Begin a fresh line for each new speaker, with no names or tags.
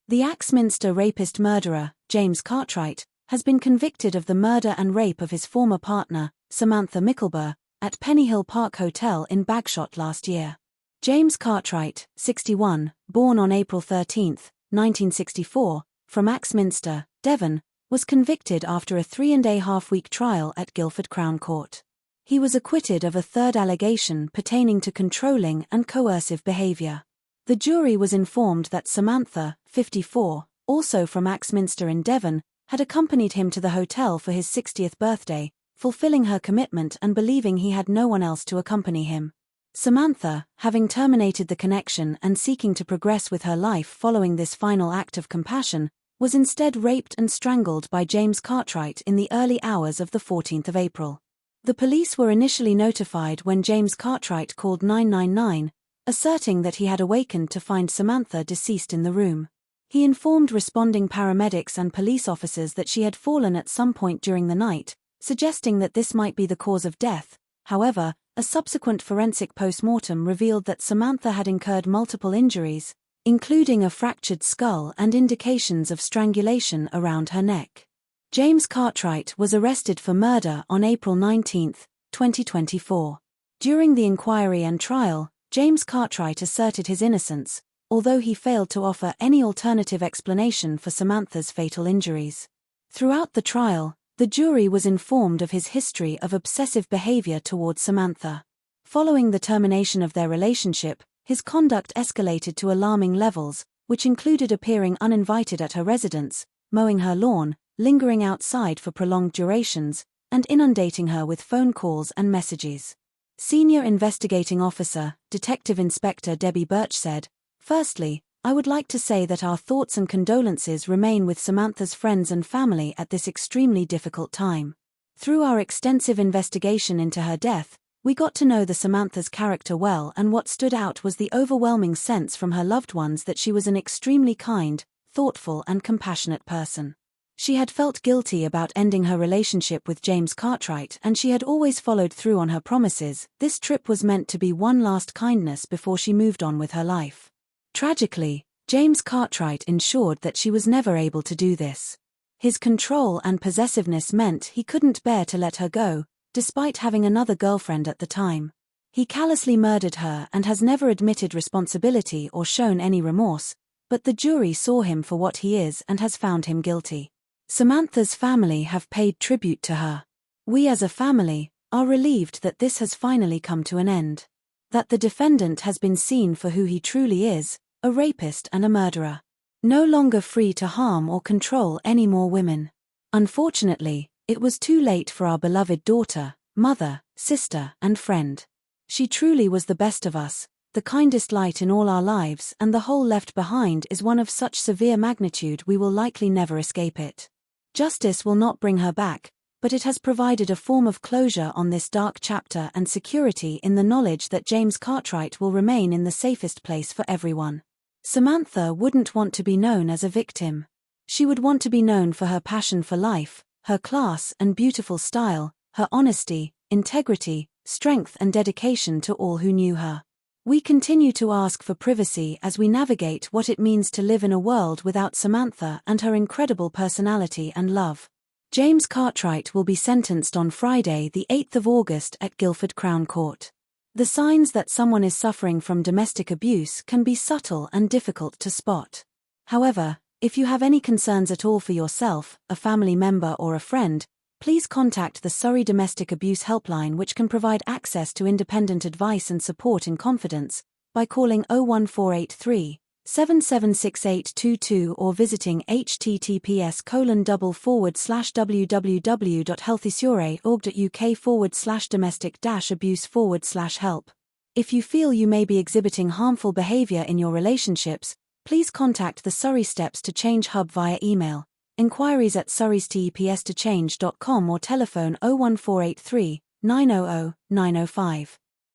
The Axminster Rapist Murderer, James Cartwright, has been convicted of the murder and rape of his former partner, Samantha Mickleburgh, at Pennyhill Park Hotel in Bagshot last year. James Cartwright, 61, born on April 13, 1964, from Axminster, Devon, was convicted after a 3.5-week trial at Guildford Crown Court. He was acquitted of a third allegation pertaining to controlling and coercive behaviour. The jury was informed that Samantha, 54, also from Axminster in Devon, had accompanied him to the hotel for his 60th birthday, fulfilling her commitment and believing he had no one else to accompany him. Samantha, having terminated the connection and seeking to progress with her life following this final act of compassion, was instead raped and strangled by James Cartwright in the early hours of the 14th of April. The police were initially notified when James Cartwright called 999, asserting that he had awakened to find Samantha deceased in the room. He informed responding paramedics and police officers that she had fallen at some point during the night, suggesting that this might be the cause of death. However, a subsequent forensic post-mortem revealed that Samantha had incurred multiple injuries, including a fractured skull and indications of strangulation around her neck. James Cartwright was arrested for murder on April 19, 2024. During the inquiry and trial, James Cartwright asserted his innocence, although he failed to offer any alternative explanation for Samantha's fatal injuries. Throughout the trial, the jury was informed of his history of obsessive behavior towards Samantha. Following the termination of their relationship, his conduct escalated to alarming levels, which included appearing uninvited at her residence, mowing her lawn, lingering outside for prolonged durations, and inundating her with phone calls and messages. Senior Investigating Officer, Detective Inspector Debbie Birch said, "Firstly, I would like to say that our thoughts and condolences remain with Samantha's friends and family at this extremely difficult time. Through our extensive investigation into her death, we got to know the Samantha's character well, and what stood out was the overwhelming sense from her loved ones that she was an extremely kind, thoughtful and compassionate person. She had felt guilty about ending her relationship with James Cartwright, and she had always followed through on her promises. This trip was meant to be one last kindness before she moved on with her life. Tragically, James Cartwright ensured that she was never able to do this. His control and possessiveness meant he couldn't bear to let her go, despite having another girlfriend at the time. He callously murdered her and has never admitted responsibility or shown any remorse, but the jury saw him for what he is and has found him guilty. Samantha's family have paid tribute to her. We as a family are relieved that this has finally come to an end. That the defendant has been seen for who he truly is, a rapist and a murderer. No longer free to harm or control any more women. Unfortunately, it was too late for our beloved daughter, mother, sister, and friend. She truly was the best of us, the kindest light in all our lives, and the hole left behind is one of such severe magnitude we will likely never escape it. Justice will not bring her back, but it has provided a form of closure on this dark chapter and security in the knowledge that James Cartwright will remain in the safest place for everyone. Samantha wouldn't want to be known as a victim. She would want to be known for her passion for life, her class and beautiful style, her honesty, integrity, strength and dedication to all who knew her. We continue to ask for privacy as we navigate what it means to live in a world without Samantha and her incredible personality and love. James Cartwright will be sentenced on Friday, the 8th of August at Guildford Crown Court. The signs that someone is suffering from domestic abuse can be subtle and difficult to spot. However, if you have any concerns at all for yourself, a family member or a friend, please contact the Surrey Domestic Abuse Helpline, which can provide access to independent advice and support in confidence, by calling 01483 776822 or visiting https://www.healthysurrey.org.uk/domestic-abuse/help. If you feel you may be exhibiting harmful behaviour in your relationships, please contact the Surrey Steps to Change Hub via email, inquiries at surreysteps2change.com or telephone 01483 900 905.